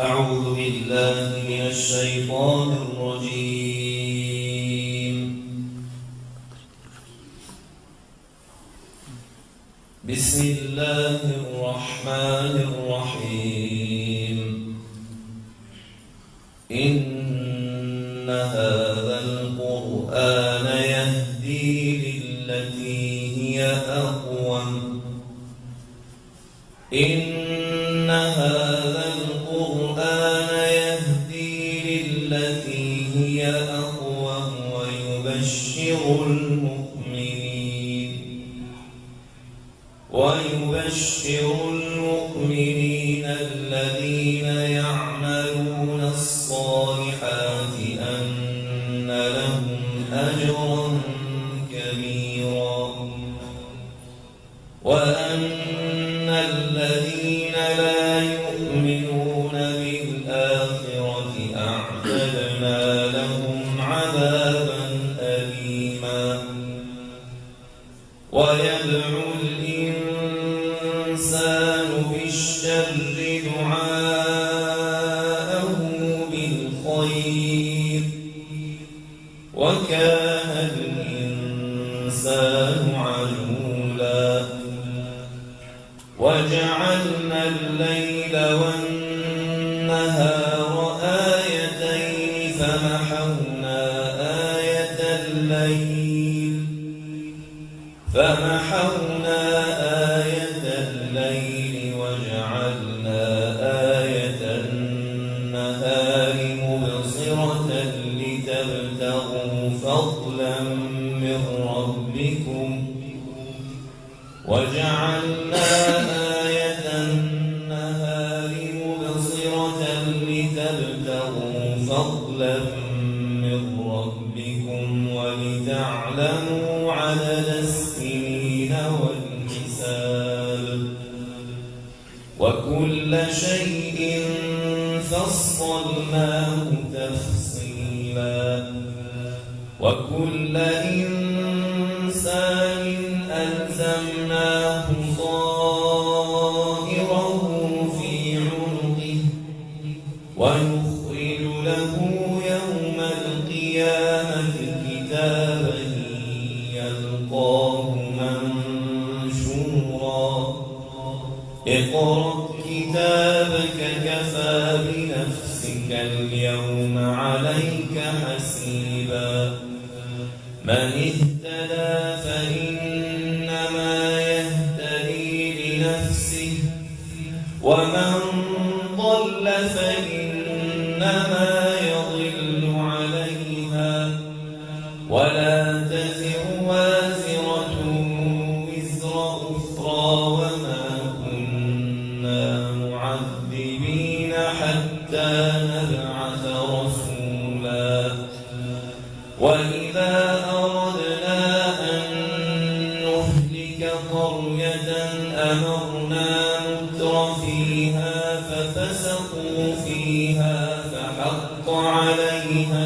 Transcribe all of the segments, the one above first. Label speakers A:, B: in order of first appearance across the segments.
A: أعوذ بالله من الشيطان الرجيم. بسم الله الرحمن الرحيم. إن هذا القرآن يهدي للتي هي أقوم. إن هذا القرآن يهدي للتي هي أقوم ويبشر المؤمنين الذين يعملون الصالحات أن لهم أجرا كبيرا، وأن الذين لا يؤمنون بالآخرة أعتدنا لهم عذابا أليما. ويدعو الإنسان بالشر دعاءه بالخير، وكان الإنسان عجولا. وجعلنا الليل والنهار آيتين فمحونا آية الليل وجعلنا آية النهار مبصرة لتبتغوا فضلا من ربكم، وجعلنا آية النهار مبصرة لتبتغوا فضلا من ربكم ولتعلموا عدد السنين والحساب، وكل شيء فصلناه تفصيلا. وكل إنسان ألزمناه طائره في عنقه، ونخرج له يوم القيامة كتابا يلقاه منشورا. اقرأ كتابك كفى بنفسك اليوم عليك حسيبا. من اهتدى فإنما يهتدي لنفسه، ومن ضل فإنما يضل عليها، ولا تزر وازرة وزر أخرى، وما كنا معذبين حتى نبعث رسولا. وإذا أردنا أن نهلك قرية أمرنا متر فيها ففسقوا فيها فحق عليها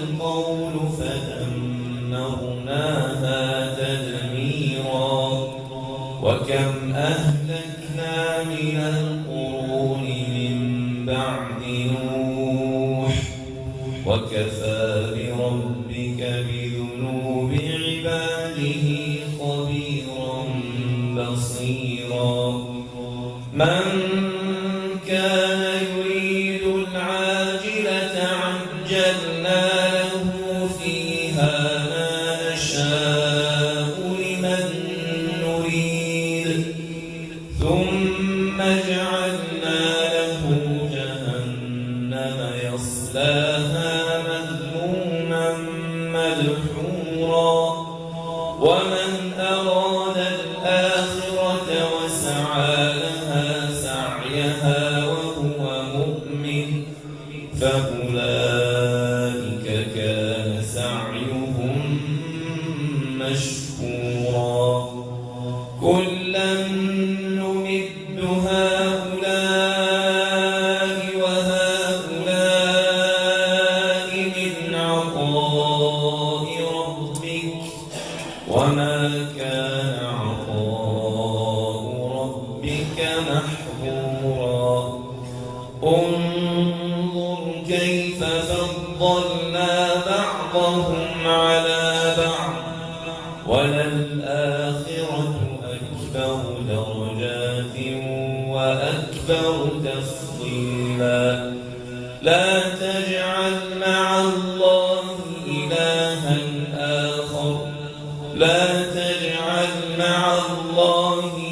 A: القول فدمرناها تدميرا. وكم أهلكنا من القرون من بعد نوح، وكفى بربك بذنوب عباده خبيرا بصيرا. من كان يريد العاجلة عجلنا له فيها ما نشاء لمن نريد، ثم جعلنا له جهنم يصلاها مذموما مدحورا. ومن أراد الآخرة وسعى لها سعيها وهو مؤمن فأولئك كان سعيهم مشكورا. كلا نمد هؤلاء وهؤلاء من عطاء ربك، وما كان عطاء بعضهم على بعض وللآخرة أكبر درجات وأكبر تفضيلا لا تجعل مع الله إلها آخر لا تجعل مع الله